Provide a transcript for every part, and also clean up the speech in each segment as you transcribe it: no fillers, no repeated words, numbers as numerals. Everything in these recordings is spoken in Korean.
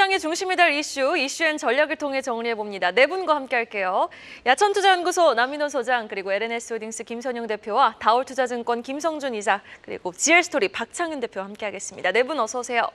시장의 중심이 될 이슈앤 전략을 통해 정리해봅니다. 네 분과 함께할게요. 야천투자연구소 남인호 소장, 그리고 LNS홀딩스 김선용 대표와 다올투자증권 김성준 이사, 그리고 GL스토리 박창윤 대표와 함께하겠습니다. 네 분 어서 오세요.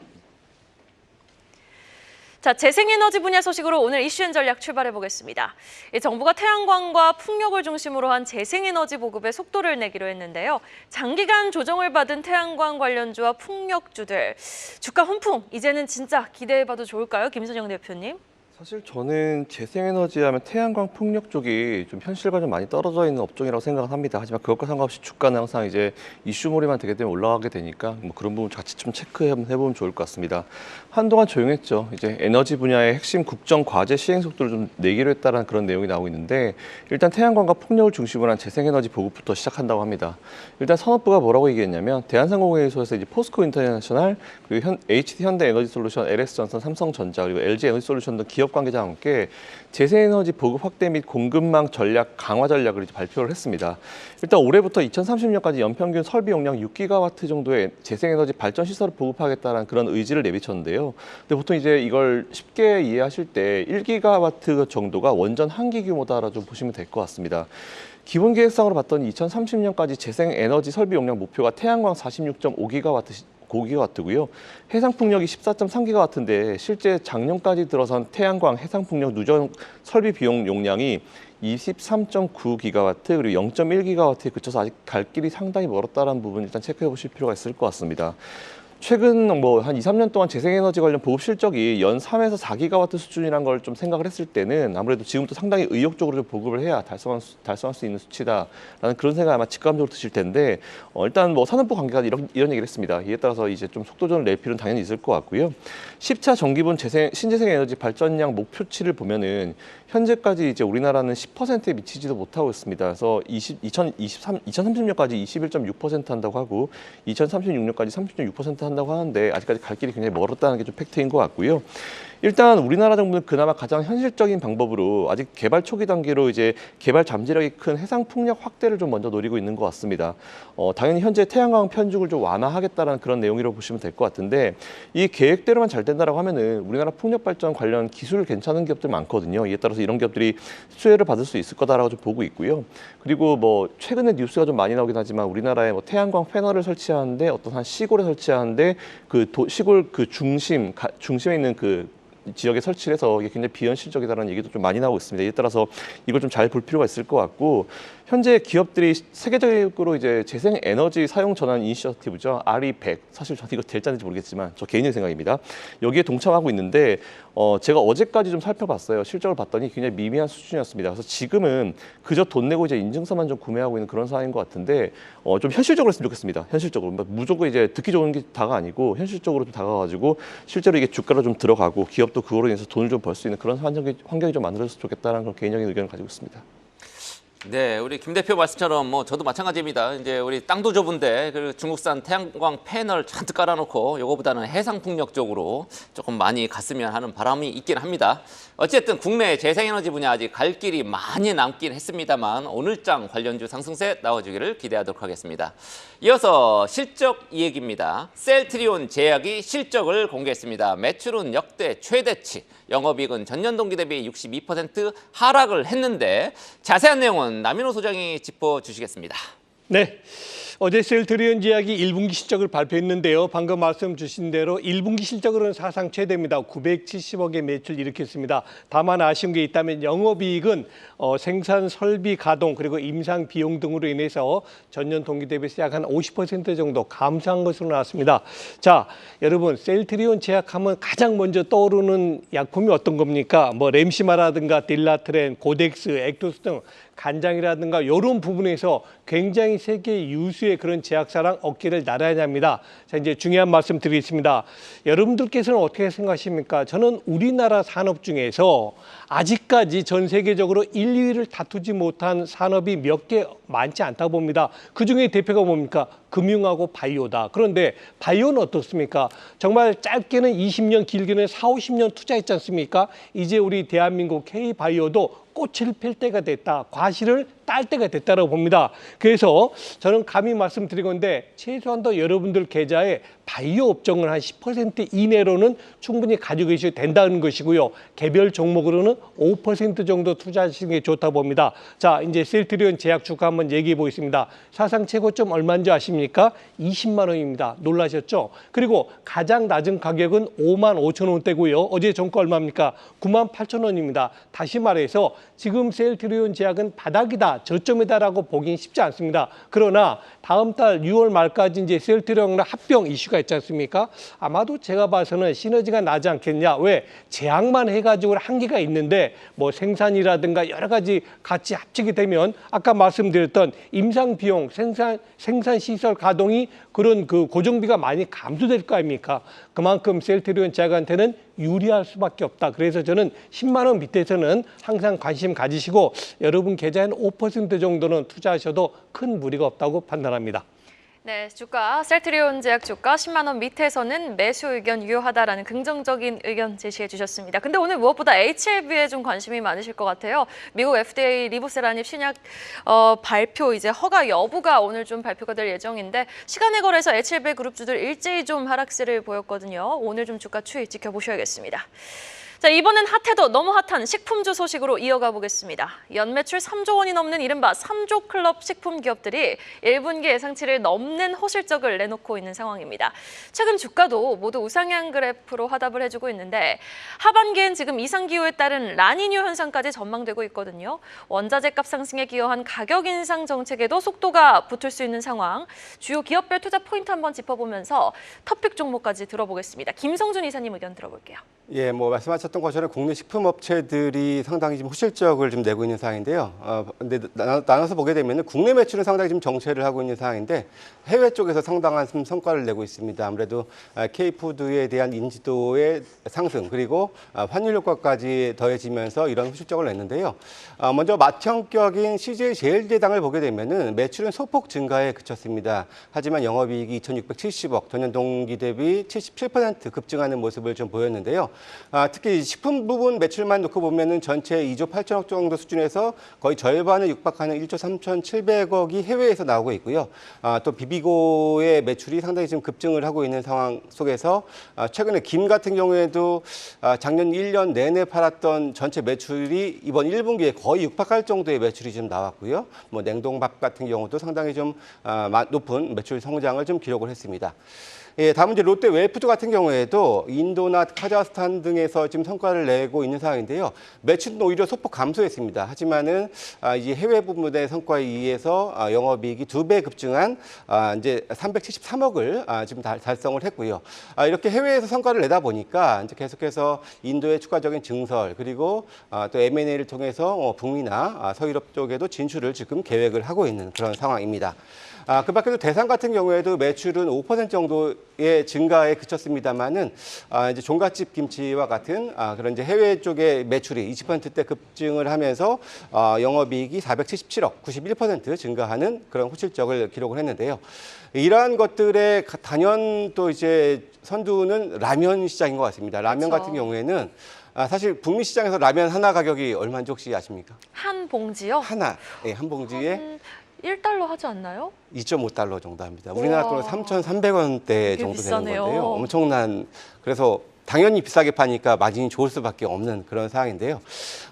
자, 재생에너지 분야 소식으로 오늘 이슈앤 전략 출발해보겠습니다. 정부가 태양광과 풍력을 중심으로 한 재생에너지 보급에 속도를 내기로 했는데요. 장기간 조정을 받은 태양광 관련주와 풍력주들, 주가 훈풍, 이제는 진짜 기대해봐도 좋을까요? 김선영 대표님. 사실 저는 재생에너지 하면 태양광 풍력 쪽이 좀 현실과 좀 많이 떨어져 있는 업종이라고 생각을 합니다. 하지만 그것과 상관없이 주가는 항상 이제 이슈몰이만 되게 되면 올라가게 되니까 뭐 그런 부분 같이 좀 체크해보면 좋을 것 같습니다. 한동안 조용했죠. 이제 에너지 분야의 핵심 국정 과제 시행 속도를 좀 내기로 했다는 그런 내용이 나오고 있는데, 일단 태양광과 풍력을 중심으로 한 재생에너지 보급부터 시작한다고 합니다. 일단 산업부가 뭐라고 얘기했냐면 대한상공회의소에서 이제 포스코 인터내셔널, 그리고 HD 현대에너지솔루션, LS전선, 삼성전자, 그리고 LG 에너지솔루션 등 기업 관계자와 함께 재생에너지 보급 확대 및 공급망 전략 강화 전략을 이제 발표를 했습니다. 일단 올해부터 2030년까지 연평균 설비 용량 6기가와트 정도의 재생에너지 발전 시설을 보급하겠다는 그런 의지를 내비쳤는데요. 근데 보통 이제 이걸 쉽게 이해하실 때 1기가와트 정도가 원전 한기 규모다라 좀 보시면 될 것 같습니다. 기본 계획상으로 봤더니 2030년까지 재생에너지 설비 용량 목표가 태양광 46.5기가와트고요. 해상풍력이 14.3기가와트인데 실제 작년까지 들어선 태양광 해상풍력 누전 설비 비용 용량이 23.9기가와트, 그리고 0.1기가와트에 그쳐서 아직 갈 길이 상당히 멀었다는 부분 일단 체크해 보실 필요가 있을 것 같습니다. 최근 한 2, 3년 동안 재생에너지 관련 보급 실적이 연 3에서 4기가와트 수준이라는 걸 좀 생각을 했을 때는 아무래도 지금부터 상당히 의욕적으로 좀 보급을 해야 달성할 수 있는 수치다라는 그런 생각이 아마 직감적으로 드실 텐데, 일단 산업부 관계가 이런 얘기를 했습니다. 이에 따라서 이제 좀 속도전을 낼 필요는 당연히 있을 것 같고요. 10차 정기분 신재생 에너지 발전량 목표치를 보면은 현재까지 이제 우리나라는 10%에 미치지도 못하고 있습니다. 그래서 2030년까지 21.6% 한다고 하고 2036년까지 30.6% 한다고 하는데 아직까지 갈 길이 굉장히 멀었다는 게 좀 팩트인 것 같고요. 일단 우리나라 정부는 그나마 가장 현실적인 방법으로 아직 개발 초기 단계로 이제 개발 잠재력이 큰 해상 풍력 확대를 좀 먼저 노리고 있는 것 같습니다. 당연히 현재 태양광 편중을 좀 완화하겠다는 그런 내용이라고 보시면 될 것 같은데, 이 계획대로만 잘 된다라고 하면은 우리나라 풍력 발전 관련 기술 괜찮은 기업들 많거든요. 이에 따라서 이런 기업들이 수혜를 받을 수 있을 거다라고 좀 보고 있고요. 그리고 최근에 뉴스가 좀 많이 나오긴 하지만 우리나라에 태양광 패널을 설치하는데 어떤 한 시골에 설치하는데 시골 중심에 있는 지역에 설치를 해서 이게 굉장히 비현실적이다라는 얘기도 좀 많이 나오고 있습니다. 이에 따라서 이걸 좀 잘 볼 필요가 있을 것 같고, 현재 기업들이 세계적으로 이제 재생 에너지 사용 전환 이니셔티브죠. RE100. 사실 저는 이거 될지 안 될지 모르겠지만 저 개인의 생각입니다. 여기에 동참하고 있는데 제가 어제까지 좀 살펴봤어요. 실적을 봤더니 굉장히 미미한 수준이었습니다. 그래서 지금은 그저 돈 내고 이제 인증서만 좀 구매하고 있는 그런 상황인 것 같은데 좀 현실적으로 했으면 좋겠습니다. 현실적으로. 무조건 이제 듣기 좋은 게 다가 아니고 현실적으로 좀 다가가지고 실제로 이게 주가로 좀 들어가고 기업도 그거로 인해서 돈을 좀 벌 수 있는 그런 환경이 좀 만들어졌으면 좋겠다는 그런 개인적인 의견을 가지고 있습니다. 네, 우리 김 대표 말씀처럼 저도 마찬가지입니다. 이제 우리 땅도 좁은데 중국산 태양광 패널 잔뜩 깔아놓고 요거보다는 해상풍력 쪽으로 조금 많이 갔으면 하는 바람이 있긴 합니다. 어쨌든 국내 재생에너지 분야 아직 갈 길이 많이 남긴 했습니다만 오늘장 관련주 상승세 나와주기를 기대하도록 하겠습니다. 이어서 실적 이야기입니다. 셀트리온 제약이 실적을 공개했습니다. 매출은 역대 최대치, 영업이익은 전년 동기 대비 62% 하락을 했는데 자세한 내용은 남인호 소장이 짚어주시겠습니다. 네, 어제 셀트리온 제약이 1분기 실적을 발표했는데요. 방금 말씀 주신 대로 1분기 실적으로는 사상 최대입니다. 970억의 매출 일으켰습니다. 다만 아쉬운 게 있다면 영업이익은 생산 설비 가동 그리고 임상 비용 등으로 인해서 전년 동기 대비해서 약 한 50% 정도 감소한 것으로 나왔습니다. 자, 여러분 셀트리온 제약하면 가장 먼저 떠오르는 약품이 어떤 겁니까? 램시마라든가 딜라트렌, 고덱스, 액토스 등 간장이라든가 이런 부분에서 굉장히 세계 유수의 그런 제약사랑 어깨를 나란히 합니다. 자, 이제 중요한 말씀 드리겠습니다. 여러분들께서는 어떻게 생각하십니까? 저는 우리나라 산업 중에서 아직까지 전 세계적으로 1, 2위를 다투지 못한 산업이 몇 개 많지 않다고 봅니다. 그중에 대표가 뭡니까? 금융하고 바이오다. 그런데 바이오는 어떻습니까? 정말 짧게는 20년, 길게는 4, 50년 투자했지 않습니까? 이제 우리 대한민국 K바이오도 꽃을 필 때가 됐다. 과실을 딸 때가 됐다고 봅니다. 그래서 저는 감히 말씀드리건데 최소한도 여러분들 계좌에 바이오 업종을 한 10% 이내로는 충분히 가지고 계셔도 된다는 것이고요. 개별 종목으로는 5% 정도 투자하시는 게 좋다 봅니다. 자, 이제 셀트리온 제약 주가 한번 얘기해 보겠습니다. 사상 최고점 얼마인지 아십니까? 20만 원입니다. 놀라셨죠? 그리고 가장 낮은 가격은 5만 5천 원대고요. 어제 종가 얼마입니까? 9만 8천 원입니다. 다시 말해서 지금 셀트리온 제약은 바닥이다, 저점이다라고 보긴 쉽지 않습니다. 그러나 다음 달 6월 말까지 이제 셀트리온이랑 합병 이슈가 있지 않습니까? 아마도 제가 봐서는 시너지가 나지 않겠냐. 왜? 제약만 해가지고 한계가 있는데 뭐 생산이라든가 여러 가지 같이 합치게 되면 아까 말씀드렸던 임상 비용, 생산 시설 가동이 그런 그 고정비가 많이 감소될 거 아닙니까? 그만큼 셀트리온 제약한테는 유리할 수밖에 없다. 그래서 저는 10만 원 밑에서는 항상 관심 가지시고 여러분 계좌엔 5% 정도는 투자하셔도 큰 무리가 없다고 판단합니다. 네, 주가 셀트리온 제약 주가 10만 원 밑에서는 매수 의견 유효하다라는 긍정적인 의견 제시해 주셨습니다. 근데 오늘 무엇보다 HLB에 좀 관심이 많으실 것 같아요. 미국 FDA 리보세라닙 신약 발표 이제 허가 여부가 오늘 좀 발표가 될 예정인데 시간에 걸해서 HLB 그룹주들 일제히 좀 하락세를 보였거든요. 오늘 좀 주가 추이 지켜보셔야겠습니다. 자, 이번엔 핫해도 너무 핫한 식품주 소식으로 이어가 보겠습니다. 연매출 3조 원이 넘는 이른바 3조 클럽 식품 기업들이 1분기 예상치를 넘는 호실적을 내놓고 있는 상황입니다. 최근 주가도 모두 우상향 그래프로 화답을 해주고 있는데 하반기엔 지금 이상기후에 따른 라니뉴 현상까지 전망되고 있거든요. 원자재 값 상승에 기여한 가격 인상 정책에도 속도가 붙을 수 있는 상황. 주요 기업별 투자 포인트 한번 짚어보면서 토픽 종목까지 들어보겠습니다. 김성준 이사님 의견 들어볼게요. 예, 뭐 말씀하셨던 것처럼 국내 식품 업체들이 상당히 지금 호실적을 좀 내고 있는 상황인데요. 근데 나눠서 보게 되면 국내 매출은 상당히 지금 정체를 하고 있는 상황인데 해외 쪽에서 상당한 성과를 내고 있습니다. 아무래도 K푸드에 대한 인지도의 상승 그리고 환율 효과까지 더해지면서 이런 호실적을 냈는데요. 먼저 맏형격인 CJ 제일제당을 보게 되면은 매출은 소폭 증가에 그쳤습니다. 하지만 영업이익이 2,670억, 전년 동기 대비 77% 급증하는 모습을 좀 보였는데요. 특히 식품 부분 매출만 놓고 보면은 전체 2조 8천억 정도 수준에서 거의 절반을 육박하는 1조 3,700억이 해외에서 나오고 있고요. 또 비비고의 매출이 상당히 지금 급증을 하고 있는 상황 속에서 최근에 김 같은 경우에도 작년 1년 내내 팔았던 전체 매출이 이번 1분기에 거의 육박할 정도의 매출이 좀 나왔고요. 뭐 냉동밥 같은 경우도 상당히 좀 높은 매출 성장을 좀 기록을 했습니다. 예, 다음은 이제 롯데 웰푸드 같은 경우에도 인도나 카자흐스탄 등에서 지금 성과를 내고 있는 상황인데요. 매출은 오히려 소폭 감소했습니다. 하지만은 이제 해외 부문의 성과에 의해서 영업이익이 2배 급증한 이제 373억을 지금 달성을 했고요. 이렇게 해외에서 성과를 내다 보니까 이제 계속해서 인도의 추가적인 증설 그리고 또 M&A를 통해서 북미나 서유럽 쪽에도 진출을 지금 계획을 하고 있는 그런 상황입니다. 그 밖에도 대상 같은 경우에도 매출은 5% 정도의 증가에 그쳤습니다만은 이제 종갓집 김치와 같은 그런 이제 해외 쪽의 매출이 20%대 급증을 하면서 영업이익이 477억, 91% 증가하는 그런 호실적을 기록을 했는데요. 이러한 것들의 단연 또 이제 선두는 라면 시장인 것 같습니다. 라면 그렇죠. 같은 경우에는 사실 북미 시장에서 라면 하나 가격이 얼마인지 혹시 아십니까? 한 봉지요? 하나, 예, 한 봉지에 1달러 하지 않나요? 2.5달러 정도 합니다. 우리나라 돈으로 3,300원대 정도 비싸네요. 되는 건데요. 엄청난, 그래서 당연히 비싸게 파니까 마진이 좋을 수밖에 없는 그런 상황인데요.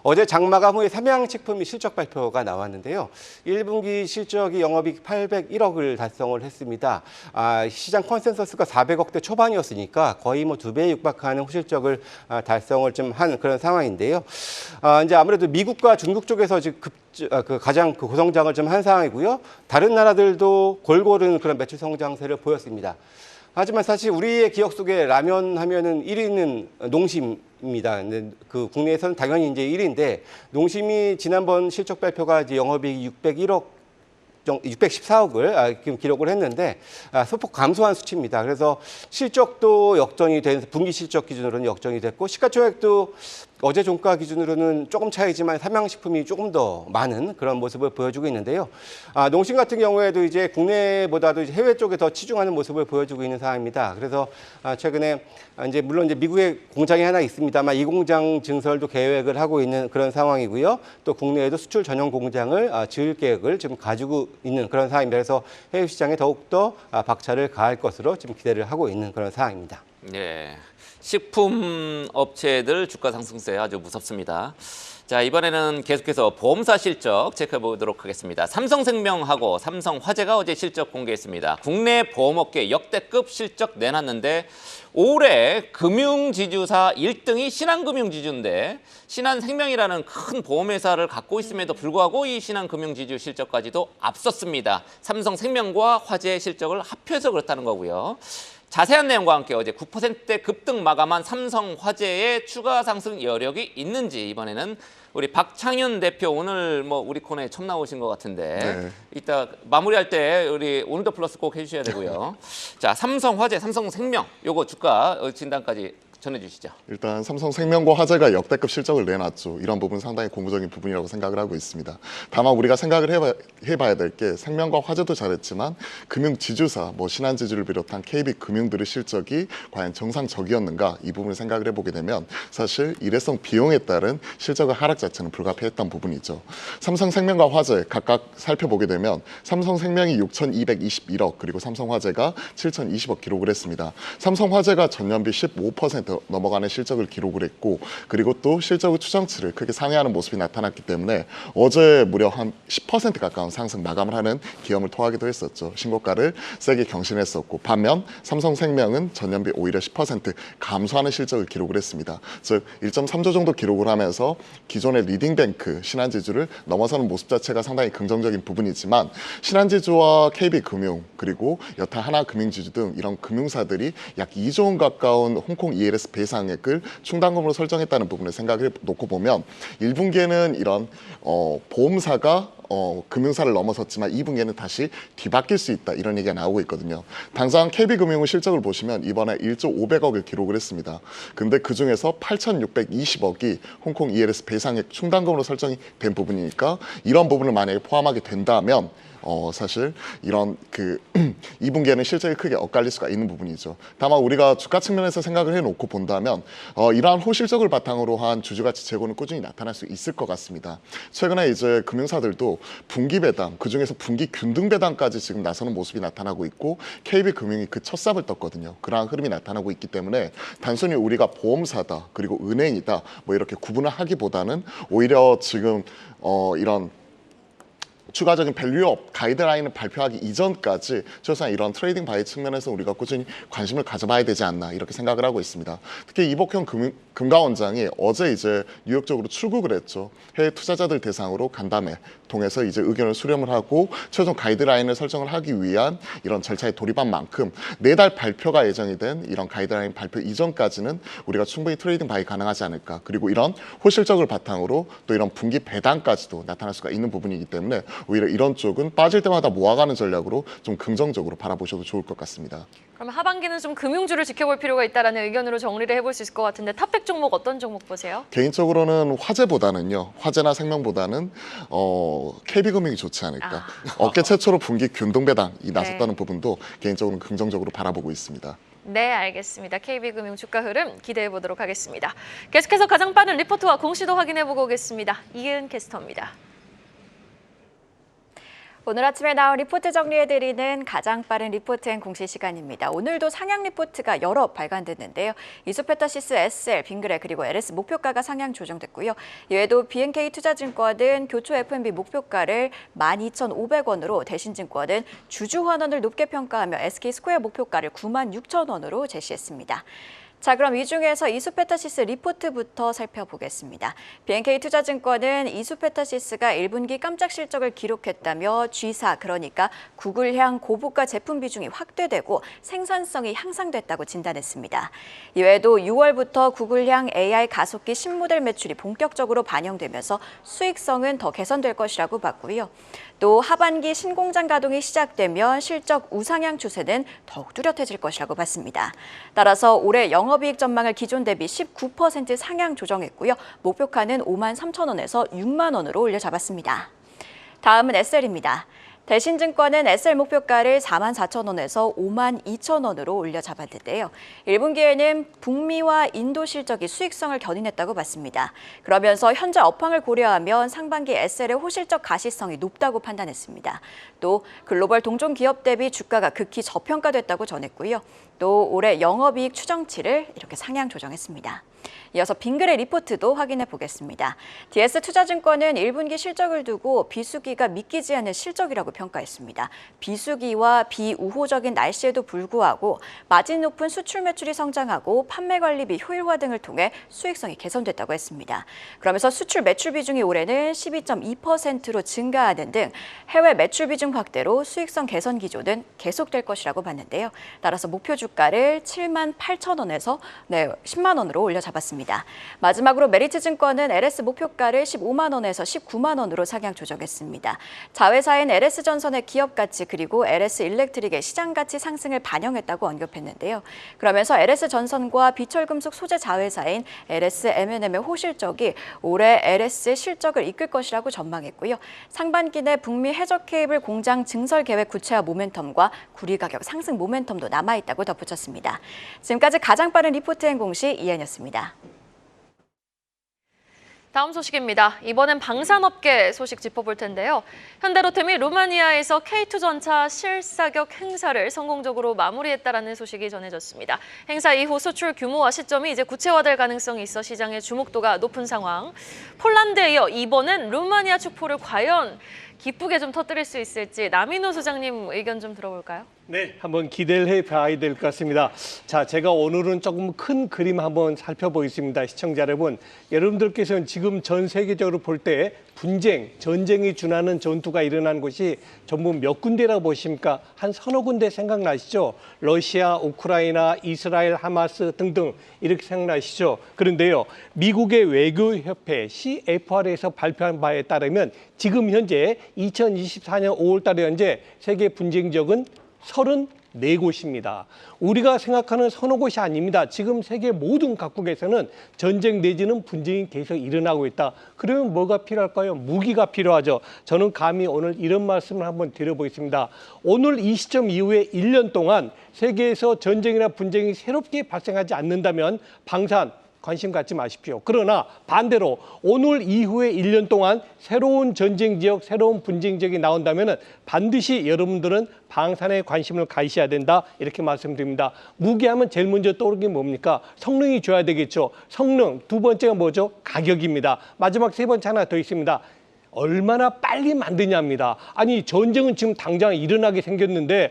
어제 장마감 후에 삼양식품이 실적 발표가 나왔는데요. 1분기 실적이 영업이익 801억을 달성을 했습니다. 시장 컨센서스가 400억대 초반이었으니까 거의 뭐 2배에 육박하는 호실적을 달성을 좀 한 그런 상황인데요. 이제 아무래도 미국과 중국 쪽에서 지금 가장 고성장을 좀 한 상황이고요. 다른 나라들도 골고루 그런 매출 성장세를 보였습니다. 하지만 사실 우리의 기억 속에 라면 하면은 1위는 농심입니다. 근데 그 국내에서는 당연히 이제 1위인데 농심이 지난번 실적 발표가 이제 영업이익 614억을 지금 기록을 했는데 소폭 감소한 수치입니다. 그래서 실적도 역전이 된 분기 실적 기준으로는 역전이 됐고 시가총액도 어제 종가 기준으로는 조금 차이지만 삼양식품이 조금 더 많은 그런 모습을 보여주고 있는데요. 농심 같은 경우에도 이제 국내보다도 이제 해외 쪽에 더 치중하는 모습을 보여주고 있는 상황입니다. 그래서 최근에 이제 물론 이제 미국에 공장이 하나 있습니다만 이 공장 증설도 계획을 하고 있는 그런 상황이고요. 또 국내에도 수출 전용 공장을 지을 계획을 지금 가지고 있는 그런 상황입니다. 그래서 해외 시장에 더욱더 박차를 가할 것으로 지금 기대를 하고 있는 그런 상황입니다. 네, 식품 업체들 주가 상승세 아주 무섭습니다. 자, 이번에는 계속해서 보험사 실적 체크해 보도록 하겠습니다. 삼성생명하고 삼성화재가 어제 실적 공개했습니다. 국내 보험업계 역대급 실적 내놨는데 올해 금융지주사 1등이 신한금융지주인데 신한생명이라는 큰 보험회사를 갖고 있음에도 불구하고 이 신한금융지주 실적까지도 앞섰습니다. 삼성생명과 화재 실적을 합해서 그렇다는 거고요. 자세한 내용과 함께 어제 9%대 급등 마감한 삼성화재의 추가 상승 여력이 있는지 이번에는 우리 박창윤 대표 오늘 뭐 우리 코너에 처음 나오신 것 같은데 네. 이따 마무리할 때 우리 오늘도 플러스 꼭 해주셔야 되고요. 자, 삼성화재, 삼성생명 요거 주가 진단까지 전해주시죠. 일단 삼성생명과 화재가 역대급 실적을 내놨죠. 이런 부분 상당히 고무적인 부분이라고 생각을 하고 있습니다. 다만 우리가 생각을 해봐야 될 게 생명과 화재도 잘했지만 금융지주사, 뭐 신한지주를 비롯한 KB금융들의 실적이 과연 정상적이었는가 이 부분을 생각을 해보게 되면 사실 일회성 비용에 따른 실적의 하락 자체는 불가피했던 부분이죠. 삼성생명과 화재 각각 살펴보게 되면 삼성생명이 6,221억 그리고 삼성화재가 7,020억 기록을 했습니다. 삼성화재가 전년비 15% 넘어가는 실적을 기록을 했고 그리고 또 실적의 추정치를 크게 상회하는 모습이 나타났기 때문에 어제 무려 한 10% 가까운 상승 마감을 하는 기염을 토하기도 했었죠. 신고가를 세게 경신했었고 반면 삼성생명은 전년비 오히려 10% 감소하는 실적을 기록을 했습니다. 즉 1.3조 정도 기록을 하면서 기존의 리딩뱅크 신한지주를 넘어서는 모습 자체가 상당히 긍정적인 부분이지만 신한지주와 KB금융 그리고 여타 하나금융지주 등 이런 금융사들이 약 2조 원 가까운 홍콩 ELS 배상액을 충당금으로 설정했다는 부분을 생각해 놓고 보면 1분기에는 이런 보험사가 금융사를 넘어섰지만 2분기에는 다시 뒤바뀔 수 있다 이런 얘기가 나오고 있거든요. 당장 KB금융의 실적을 보시면 이번에 1조 500억을 기록을 했습니다. 근데 그중에서 8,620억이 홍콩 ELS 배상액 충당금으로 설정이 된 부분이니까 이런 부분을 만약에 포함하게 된다면 사실 이런 2분기에는 실적이 크게 엇갈릴 수가 있는 부분이죠. 다만 우리가 주가 측면에서 생각을 해놓고 본다면 이러한 호실적을 바탕으로 한 주주가치 재고는 꾸준히 나타날 수 있을 것 같습니다. 최근에 이제 금융사들도 분기 배당, 그중에서 분기 균등 배당까지 지금 나서는 모습이 나타나고 있고 KB금융이 그 첫 삽을 떴거든요. 그러한 흐름이 나타나고 있기 때문에 단순히 우리가 보험사다 그리고 은행이다 뭐 이렇게 구분을 하기보다는 오히려 지금 이런 추가적인 밸류업 가이드라인을 발표하기 이전까지 최소한 이런 트레이딩 바이 측면에서 우리가 꾸준히 관심을 가져봐야 되지 않나 이렇게 생각을 하고 있습니다. 특히 이복형 금감원장이 어제 이제 뉴욕 쪽으로 출국을 했죠. 해외 투자자들 대상으로 간담회 통해서 이제 의견을 수렴을 하고 최종 가이드라인을 설정을 하기 위한 이런 절차에 돌입한 만큼 내달 발표가 예정이 된 이런 가이드라인 발표 이전까지는 우리가 충분히 트레이딩 바이 가능하지 않을까. 그리고 이런 호실적을 바탕으로 또 이런 분기 배당까지도 나타날 수가 있는 부분이기 때문에 오히려 이런 쪽은 빠질 때마다 모아가는 전략으로 좀 긍정적으로 바라보셔도 좋을 것 같습니다. 그럼 하반기는 좀 금융주를 지켜볼 필요가 있다는 의견으로 정리를 해볼 수 있을 것 같은데 탑백 종목 어떤 종목 보세요? 개인적으로는 화재보다는요. 화재나 생명보다는 KB금융이 좋지 않을까. 업계 최초로 분기 균등 배당이 나섰다는 부분도 개인적으로는 긍정적으로 바라보고 있습니다. 네, 알겠습니다. KB금융 주가 흐름 기대해 보도록 하겠습니다. 계속해서 가장 빠른 리포트와 공시도 확인해 보고 오겠습니다. 이은 캐스터입니다. 오늘 아침에 나온 리포트 정리해드리는 가장 빠른 리포트앤 공시 시간입니다. 오늘도 상향 리포트가 여러 발간됐는데요. 이수페터시스, SL, 빙그레 그리고 LS 목표가가 상향 조정됐고요. 이외에도 BNK 투자증권은 교초 F&B 목표가를 12,500원으로, 대신증권은 주주환원을 높게 평가하며 SK스퀘어 목표가를 96,000원으로 제시했습니다. 자, 그럼 이 중에서 이수페터시스 리포트부터 살펴보겠습니다. BNK 투자증권은 이수페터시스가 1분기 깜짝 실적을 기록했다며 G사, 그러니까 구글향 고부가 제품 비중이 확대되고 생산성이 향상됐다고 진단했습니다. 이외에도 6월부터 구글향 AI 가속기 신모델 매출이 본격적으로 반영되면서 수익성은 더 개선될 것이라고 봤고요. 또 하반기 신공장 가동이 시작되면 실적 우상향 추세는 더욱 뚜렷해질 것이라고 봤습니다. 따라서 올해 영업 영업이익 전망을 기존 대비 19% 상향 조정했고요. 목표가는 5만 3천 원에서 6만 원으로 올려 잡았습니다. 다음은 SL입니다. 대신증권은 SL 목표가를 4만 4천 원에서 5만 2천 원으로 올려 잡았는데요. 1분기에는 북미와 인도 실적이 수익성을 견인했다고 봤습니다. 그러면서 현재 업황을 고려하면 상반기 SL의 호실적 가시성이 높다고 판단했습니다. 또 글로벌 동종 기업 대비 주가가 극히 저평가됐다고 전했고요. 또 올해 영업이익 추정치를 이렇게 상향 조정했습니다. 이어서 빙그레 리포트도 확인해 보겠습니다. DS투자증권은 1분기 실적을 두고 비수기가 믿기지 않는 실적이라고 평가했습니다. 비수기와 비우호적인 날씨에도 불구하고 마진 높은 수출 매출이 성장하고 판매 관리비 효율화 등을 통해 수익성이 개선됐다고 했습니다. 그러면서 수출 매출 비중이 올해는 12.2%로 증가하는 등 해외 매출 비중 확대로 수익성 개선 기조는 계속될 것이라고 봤는데요. 따라서 목표 주가를 7만 8천 원에서 10만 원으로 올려 잡았습니다. 마지막으로 메리츠증권은 LS 목표가를 15만 원에서 19만 원으로 상향 조정했습니다. 자회사인 LS전선의 기업가치 그리고 LS일렉트릭의 시장가치 상승을 반영했다고 언급했는데요. 그러면서 LS전선과 비철금속 소재 자회사인 LSM&M의 호실적이 올해 LS 실적을 이끌 것이라고 전망했고요. 상반기 내 북미 해적 케이블 공장 증설 계획 구체화 모멘텀과 구리 가격 상승 모멘텀도 남아있다고 덧붙였습니다. 지금까지 가장 빠른 리포트앤 공시 이한이었습니다. 다음 소식입니다. 이번엔 방산업계 소식 짚어볼 텐데요. 현대로템이 루마니아에서 K2 전차 실사격 행사를 성공적으로 마무리했다라는 소식이 전해졌습니다. 행사 이후 수출 규모와 시점이 이제 구체화될 가능성이 있어 시장의 주목도가 높은 상황. 폴란드에 이어 이번엔 루마니아 축포를 과연 기쁘게 좀 터뜨릴 수 있을지 남인호 소장님 의견 좀 들어볼까요? 네, 한번 기대를 해봐야 될 것 같습니다. 자, 제가 오늘은 조금 큰 그림 한번 살펴보겠습니다. 시청자 여러분, 여러분들께서는 지금 전 세계적으로 볼 때 분쟁, 전쟁이 준하는 전투가 일어난 곳이 전부 몇 군데라고 보십니까? 한 서너 군데 생각나시죠? 러시아, 우크라이나, 이스라엘, 하마스 등등 이렇게 생각나시죠? 그런데요, 미국의 외교협회 CFR에서 발표한 바에 따르면 지금 현재 2024년 5월 달에 현재 세계 분쟁 지역은 34곳입니다. 우리가 생각하는 서너 곳이 아닙니다. 지금 세계 모든 각국에서는 전쟁 내지는 분쟁이 계속 일어나고 있다. 그러면 뭐가 필요할까요? 무기가 필요하죠. 저는 감히 오늘 이런 말씀을 한번 드려보겠습니다. 오늘 이 시점 이후에 1년 동안 세계에서 전쟁이나 분쟁이 새롭게 발생하지 않는다면 방산, 관심 갖지 마십시오. 그러나 반대로 오늘 이후에 1년 동안 새로운 전쟁 지역, 새로운 분쟁 지역이 나온다면 반드시 여러분들은 방산에 관심을 가지셔야 된다. 이렇게 말씀드립니다. 무기하면 제일 먼저 떠오르는 게 뭡니까? 성능이 좋아야 되겠죠. 성능. 두 번째가 뭐죠? 가격입니다. 마지막 세 번째 하나 더 있습니다. 얼마나 빨리 만드냐입니다. 아니 전쟁은 지금 당장 일어나게 생겼는데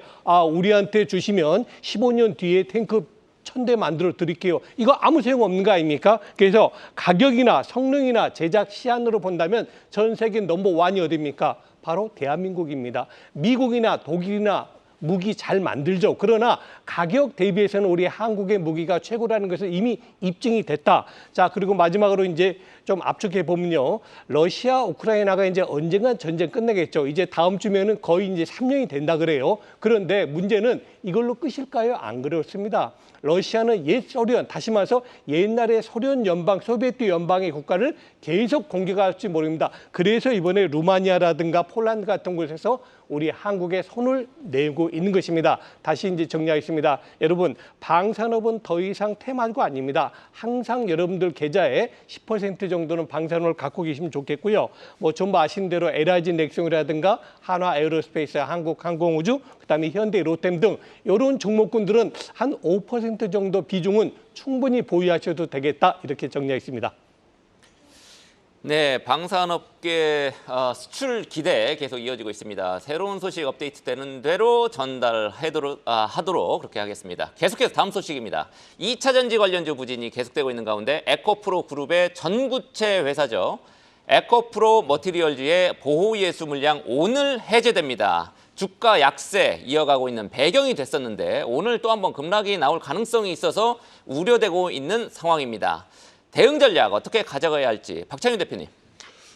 우리한테 주시면 15년 뒤에 탱크 1000대 만들어 드릴게요. 이거 아무 소용 없는 거 아닙니까? 그래서 가격이나 성능이나 제작 시한으로 본다면 전 세계 넘버1이 어디입니까? 바로 대한민국입니다. 미국이나 독일이나 무기 잘 만들죠. 그러나 가격 대비해서는 우리 한국의 무기가 최고라는 것은 이미 입증이 됐다. 자, 그리고 마지막으로 이제 좀 압축해 보면요. 러시아, 우크라이나가 이제 언젠간 전쟁 끝내겠죠. 이제 다음 주면은 거의 이제 3년이 된다 그래요. 그런데 문제는 이걸로 끝일까요? 안 그렇습니다. 러시아는 옛 소련, 다시 말해서 옛날의 소련 연방, 소비에트 연방의 국가를 계속 공격할지 모릅니다. 그래서 이번에 루마니아라든가 폴란드 같은 곳에서 우리 한국에 손을 내고 있는 것입니다. 다시 이제 정리하겠습니다. 여러분, 방산업은 더 이상 테마가 아닙니다. 항상 여러분들 계좌에 10% 정도는 방산업을 갖고 계시면 좋겠고요. 뭐 전부 아시는 대로 LIG 넥슨이라든가 한화 에어로스페이스, 한국항공우주, 그다음에 현대 롯데մ 등 이런 종목군들은 한 5% 정도 비중은 충분히 보유하셔도 되겠다. 이렇게 정리하겠습니다. 네, 방산업계 수출 기대 계속 이어지고 있습니다. 새로운 소식 업데이트되는 대로 전달하도록 그렇게 하겠습니다. 계속해서 다음 소식입니다. 2차 전지 관련주 부진이 계속되고 있는 가운데 에코프로 그룹의 전구체 회사죠. 에코프로 머티리얼즈의 보호예수 물량 오늘 해제됩니다. 주가 약세 이어가고 있는 배경이 됐었는데 오늘 또 한번 급락이 나올 가능성이 있어서 우려되고 있는 상황입니다. 대응 전략 어떻게 가져가야 할지 박찬윤 대표님.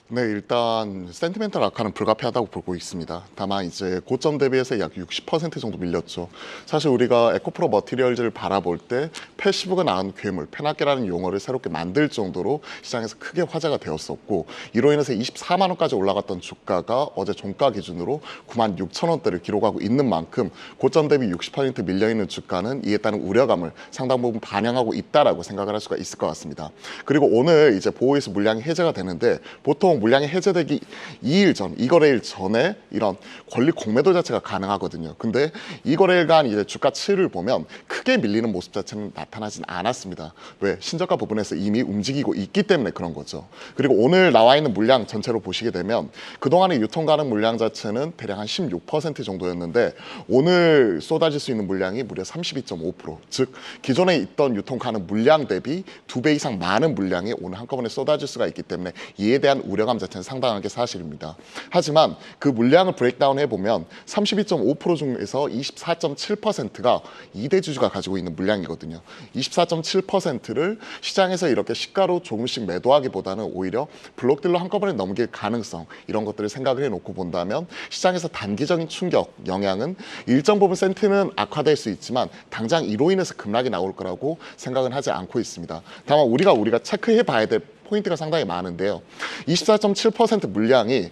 네, 일단 센티멘탈 악화는 불가피하다고 보고 있습니다. 다만 이제 고점 대비해서 약 60% 정도 밀렸죠. 사실 우리가 에코프로 머티리얼즈를 바라볼 때 패시브가 낳은 괴물, 페나케라는 용어를 새롭게 만들 정도로 시장에서 크게 화제가 되었었고, 이로 인해서 24만 원까지 올라갔던 주가가 어제 종가 기준으로 9만 6천 원대를 기록하고 있는 만큼 고점 대비 60% 밀려있는 주가는 이에 따른 우려감을 상당 부분 반영하고 있다라고 생각을 할 수가 있을 것 같습니다. 그리고 오늘 이제 보호이수 물량이 해제가 되는데, 보통 물량이 해제되기 2일 전, 이 거래일 전에 이런 권리 공매도 자체가 가능하거든요. 근데 이 거래일간 이제 주가 치를 보면 크게 밀리는 모습 자체는 나타나진 않았습니다. 왜? 신저가 부분에서 이미 움직이고 있기 때문에 그런 거죠. 그리고 오늘 나와 있는 물량 전체로 보시게 되면 그동안의 유통 가능 물량 자체는 대략 한 16% 정도였는데, 오늘 쏟아질 수 있는 물량이 무려 32.5%, 즉 기존에 있던 유통 가능 물량 대비 2배 이상 많은 물량이 오늘 한꺼번에 쏟아질 수가 있기 때문에 이에 대한 우려감 자체는 상당한 게 사실입니다. 하지만 그 물량을 브레이크다운 해보면 32.5% 중에서 24.7%가 2대 주주가 가지고 있는 물량이거든요. 24.7%를 시장에서 이렇게 시가로 조금씩 매도하기보다는 오히려 블록딜로 한꺼번에 넘길 가능성, 이런 것들을 생각을 해놓고 본다면 시장에서 단기적인 충격, 영향은 일정 부분 센티는 악화될 수 있지만 당장 이로 인해서 급락이 나올 거라고 생각은 하지 않고 있습니다. 다만 우리가 체크해 봐야 될 포인트가 상당히 많은데요. 24.7% 물량이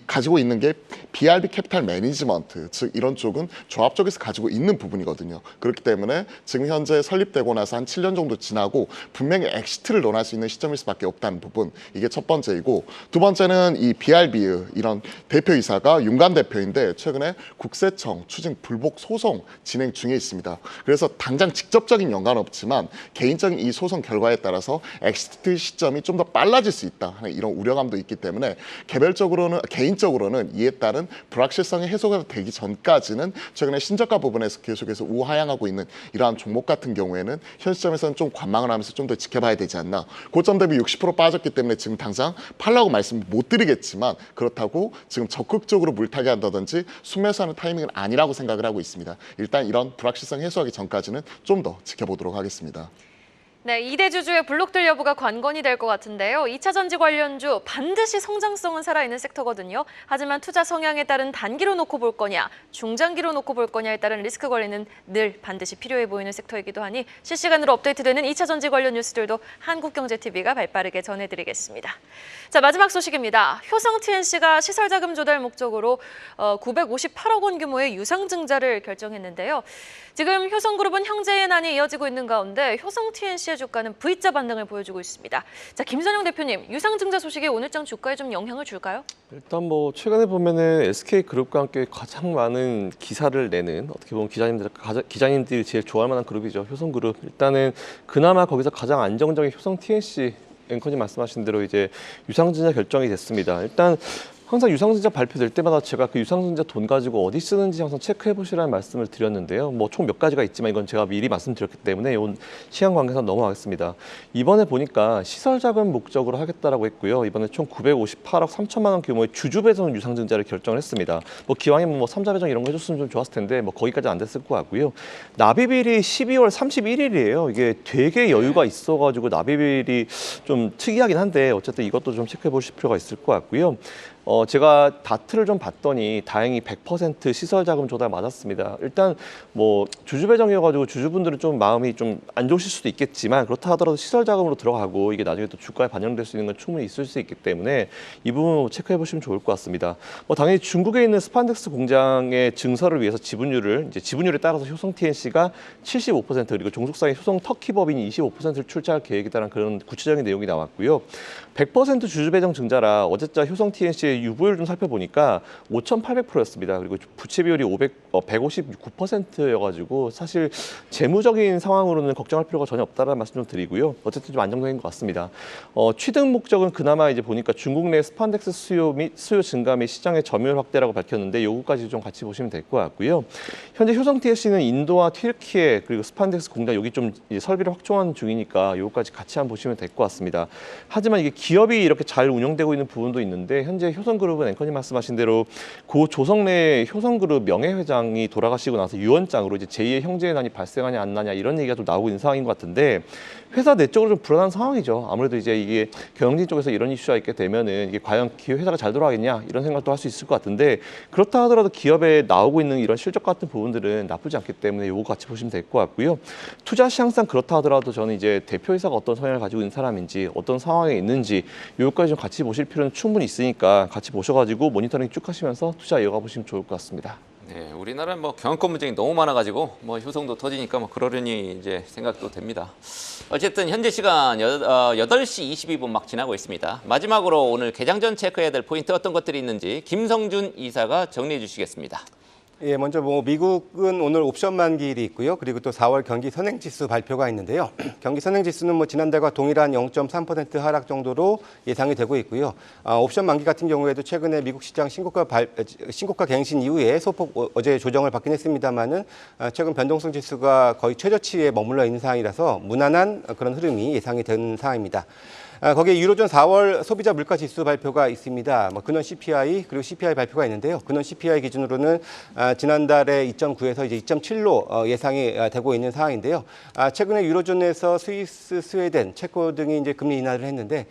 가지고 있는 게 BRB 캐피탈 매니지먼트, 즉 이런 쪽은 조합 쪽에서 가지고 있는 부분이거든요. 그렇기 때문에 지금 현재 설립되고 나서 한 7년 정도 지나고 분명히 엑시트를 논할 수 있는 시점일 수밖에 없다는 부분, 이게 첫 번째이고, 두 번째는 이 BRB 이런 대표이사가 윤관 대표인데 최근에 국세청 추징 불복 소송 진행 중에 있습니다. 그래서 당장 직접적인 연관은 없지만 개인적인 이 소송 결과에 따라서 엑시트 시점이 좀 더 빨라질 수 있다 하는 이런 우려감도 있기 때문에 개인적으로는 이에 따른 불확실성이 해소가 되기 전까지는 최근에 신저가 부분에서 계속해서 우하향하고 있는 이러한 종목 같은 경우에는 현 시점에서는 좀 관망을 하면서 좀 더 지켜봐야 되지 않나. 고점 대비 60% 빠졌기 때문에 지금 당장 팔라고 말씀 못 드리겠지만, 그렇다고 지금 적극적으로 물타기 한다든지 순매수하는 타이밍은 아니라고 생각을 하고 있습니다. 일단 이런 불확실성 해소하기 전까지는 좀 더 지켜보도록 하겠습니다. 네, 2대 주주의 블록들 여부가 관건이 될 것 같은데요. 2차 전지 관련주 반드시 성장성은 살아있는 섹터거든요. 하지만 투자 성향에 따른 단기로 놓고 볼 거냐, 중장기로 놓고 볼 거냐에 따른 리스크 관리는 늘 반드시 필요해 보이는 섹터이기도 하니 실시간으로 업데이트되는 2차 전지 관련 뉴스들도 한국경제TV가 발빠르게 전해드리겠습니다. 자, 마지막 소식입니다. 효성 TNC가 시설자금 조달 목적으로 958억 원 규모의 유상증자를 결정했는데요. 지금 효성그룹은 형제의 난이 이어지고 있는 가운데 효성 TNC의 주가는 V자 반등을 보여주고 있습니다. 자, 김선영 대표님, 유상증자 소식이 오늘장 주가에 좀 영향을 줄까요? 일단 뭐 최근에 보면은 SK그룹과 함께 가장 많은 기사를 내는, 어떻게 보면 기자님들이 제일 좋아할 만한 그룹이죠. 효성그룹. 일단은 그나마 거기서 가장 안정적인 효성 TNC, 앵커님 말씀하신 대로 이제 유상증자 결정이 됐습니다. 일단 항상 유상증자 발표될 때마다 제가 그 유상증자 돈 가지고 어디 쓰는지 항상 체크해 보시라는 말씀을 드렸는데요. 뭐 총 몇 가지가 있지만 이건 제가 미리 말씀드렸기 때문에 이건 시간 관계상 넘어가겠습니다. 이번에 보니까 시설 자금 목적으로 하겠다라고 했고요. 이번에 총 958억 3천만 원 규모의 주주 배정 유상증자를 결정을 했습니다. 뭐 기왕이면 뭐 3자 배정 이런 거 해줬으면 좀 좋았을 텐데 뭐 거기까지 안 됐을 것 같고요. 납입일이 12월 31일이에요. 이게 되게 여유가 있어가지고 납입일이 좀 특이하긴 한데 어쨌든 이것도 좀 체크해 보실 필요가 있을 것 같고요. 제가 다트를 좀 봤더니 다행히 100% 시설 자금 조달 맞았습니다. 일단 뭐 주주 배정이어가지고 주주분들은 좀 마음이 좀 안 좋으실 수도 있겠지만, 그렇다 하더라도 시설 자금으로 들어가고 이게 나중에 또 주가에 반영될 수 있는 건 충분히 있을 수 있기 때문에 이 부분 체크해 보시면 좋을 것 같습니다. 당연히 중국에 있는 스판덱스 공장의 증설을 위해서 지분율에 따라서 효성 TNC가 75% 그리고 종속사의 효성 터키 법인이 25%를 출자할 계획이라는 그런 구체적인 내용이 나왔고요. 100% 주주 배정 증자라 어제자 효성 TNC의 유보율 좀 살펴보니까 5,800%였습니다. 그리고 부채 비율이 159%여가지고 사실 재무적인 상황으로는 걱정할 필요가 전혀 없다는 말씀 좀 드리고요. 어쨌든 좀 안정적인 것 같습니다. 취득 목적은 그나마 이제 보니까 중국 내 스판덱스 수요 증가 및 시장의 점유율 확대라고 밝혔는데 요거까지 좀 같이 보시면 될 것 같고요. 현재 효성 TNC는 인도와 튀르키예 그리고 스판덱스 공장 여기 좀 설비를 확충하는 중이니까 요거까지 같이 한번 보시면 될 것 같습니다. 하지만 이게 기업이 이렇게 잘 운영되고 있는 부분도 있는데 현재 효성그룹은 앵커님 말씀하신 대로 고 조성래 효성그룹 명예회장이 돌아가시고 나서 유언장으로 이제 제2의 형제의 난이 발생하냐 안 나냐 이런 얘기가 좀 나오고 있는 상황인 것 같은데, 회사 내적으로 좀 불안한 상황이죠. 아무래도 이제 이게 경영진 쪽에서 이런 이슈가 있게 되면은 이게 과연 회사가 잘 돌아가겠냐 이런 생각도 할 수 있을 것 같은데 그렇다 하더라도 기업에 나오고 있는 이런 실적 같은 부분들은 나쁘지 않기 때문에 요거 같이 보시면 될 것 같고요. 투자 시 항상 그렇다 하더라도 저는 이제 대표이사가 어떤 성향을 가지고 있는 사람인지 어떤 상황에 있는지 요거까지 좀 같이 보실 필요는 충분히 있으니까 같이 보셔가지고 모니터링 쭉 하시면서 투자 이어가 보시면 좋을 것 같습니다. 네, 우리나라는 뭐 경영권 분쟁이 너무 많아가지고 뭐 효성도 터지니까 뭐 그러려니 이제 생각도 됩니다. 어쨌든 현재 시간 8시 22분 막 지나고 있습니다. 마지막으로 오늘 개장 전 체크해야 될 포인트 어떤 것들이 있는지 김성준 이사가 정리해 주시겠습니다. 예, 먼저 뭐 미국은 오늘 옵션 만기일이 있고요. 그리고 또 4월 경기 선행지수 발표가 있는데요. 경기 선행지수는 뭐 지난달과 동일한 0.3% 하락 정도로 예상이 되고 있고요. 옵션 만기 같은 경우에도 최근에 미국 시장 신고가 갱신 이후에 소폭 어제 조정을 받긴 했습니다만은 최근 변동성 지수가 거의 최저치에 머물러 있는 상황이라서 무난한 그런 흐름이 예상이 되는 상황입니다. 거기에 유로존 4월 소비자 물가 지수 발표가 있습니다. 뭐 근원 CPI 그리고 CPI 발표가 있는데요. 근원 CPI 기준으로는 지난달에 2.9에서 이제 2.7로 예상이 되고 있는 상황인데요. 최근에 유로존에서 스위스, 스웨덴, 체코 등이 이제 금리 인하를 했는데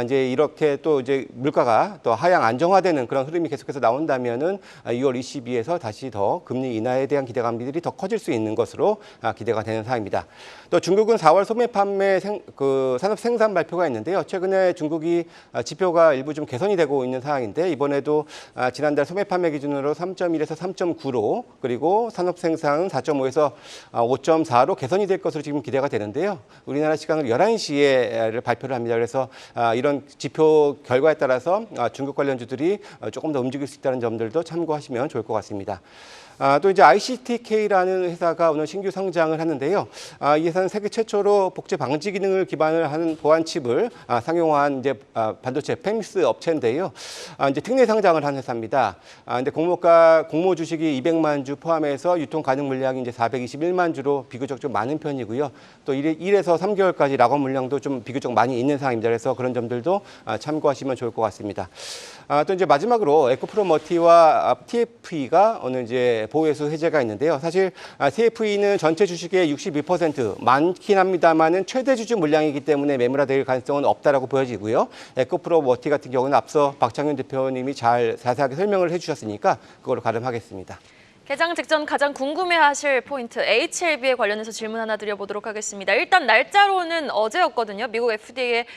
이제 이렇게 또 이제 물가가 또 하향 안정화되는 그런 흐름이 계속해서 나온다면은 6월 22에서 다시 더 금리 인하에 대한 기대감들이 더 커질 수 있는 것으로 기대가 되는 상황입니다. 또 중국은 4월 소매 판매 산업 생산 발표가 있는데요. 최근에 중국이 지표가 일부 좀 개선이 되고 있는 상황인데 이번에도 지난달 소매 판매 기준으로 3.1에서 3.9로 그리고 산업 생산은 4.5에서 5.4로 개선이 될 것으로 지금 기대가 되는데요. 우리나라 시간으로 11시에 발표를 합니다. 그래서 이런 지표 결과에 따라서 중국 관련주들이 조금 더 움직일 수 있다는 점들도 참고하시면 좋을 것 같습니다. 또 이제 ICTK라는 회사가 오늘 신규 상장을 하는데요. 이 회사는 세계 최초로 복제 방지 기능을 기반을 하는 보안 칩을 상용화한 이제 반도체 팹리스 업체인데요. 이제 특례 상장을 한 회사입니다. 근데 공모 주식이 200만 주 포함해서 유통 가능 물량이 이제 421만 주로 비교적 좀 많은 편이고요. 또 1에서 3개월까지 락업 물량도 좀 비교적 많이 있는 상황입니다. 그래서 그런 점들도 참고하시면 좋을 것 같습니다. 또 이제 마지막으로 에코프로머티와 TFE가 오늘 이제 보호회수 해제가 있는데요. 사실 TFE는 전체 주식의 62% 많긴 합니다만은 최대 주주 물량이기 때문에 매물화될 가능성은 없다라고 보여지고요. 에코프로머티 같은 경우는 앞서 박창현 대표님이 잘 자세하게 설명을 해주셨으니까 그걸로 가름하겠습니다. 개장 직전 가장 궁금해하실 포인트 HLB에 관련해서 질문 하나 드려보도록 하겠습니다. 일단 날짜로는 어제였거든요. 미국 FDA의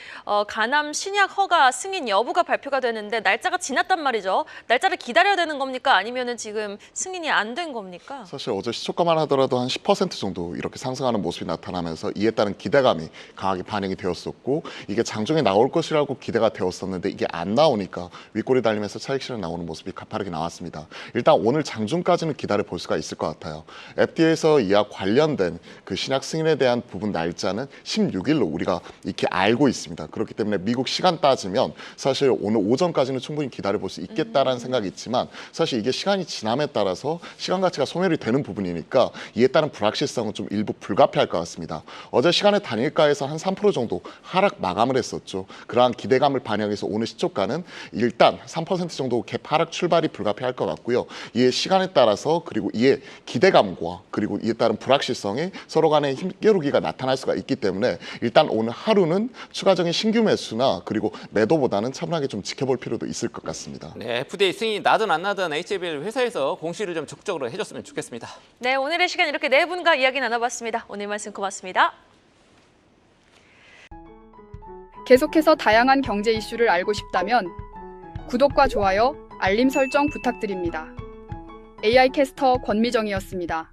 간암 신약 허가 승인 여부가 발표가 되는데 날짜가 지났단 말이죠. 날짜를 기다려야 되는 겁니까? 아니면은 지금 승인이 안 된 겁니까? 사실 어제 시초가만 하더라도 한 10% 정도 이렇게 상승하는 모습이 나타나면서 이에 따른 기대감이 강하게 반영이 되었었고 이게 장중에 나올 것이라고 기대가 되었었는데 이게 안 나오니까 윗골이 달리면서 차익 실현 나오는 모습이 가파르게 나왔습니다. 일단 오늘 장중까지는 기다려 볼 수가 있을 것 같아요. FDA에서 이와 관련된 그 신약 승인에 대한 부분 날짜는 16일로 우리가 이렇게 알고 있습니다. 그렇기 때문에 미국 시간 따지면 사실 오늘 오전까지는 충분히 기다려 볼 수 있겠다라는 생각이 있지만 사실 이게 시간이 지남에 따라서 시간 가치가 소멸이 되는 부분이니까 이에 따른 불확실성은 좀 일부 불가피할 것 같습니다. 어제 시간의 단일가에서 한 3% 정도 하락 마감을 했었죠. 그러한 기대감을 반영해서 오늘 시초가는 일단 3% 정도 갭 하락 출발이 불가피할 것 같고요. 이에 시간에 따라서 그리고 이에 기대감과 그리고 이에 따른 불확실성이 서로 간의 힘겨루기가 나타날 수가 있기 때문에 일단 오늘 하루는 추가적인 신규 매수나 그리고 매도보다는 차분하게 좀 지켜볼 필요도 있을 것 같습니다. 네, FDA 승인이 나든 안 나든 HLB 회사에서 공시를 좀 적극적으로 해줬으면 좋겠습니다. 네, 오늘의 시간 이렇게 네 분과 이야기 나눠봤습니다. 오늘 말씀 고맙습니다. 계속해서 다양한 경제 이슈를 알고 싶다면 구독과 좋아요, 알림 설정 부탁드립니다. AI 캐스터 권미정이었습니다.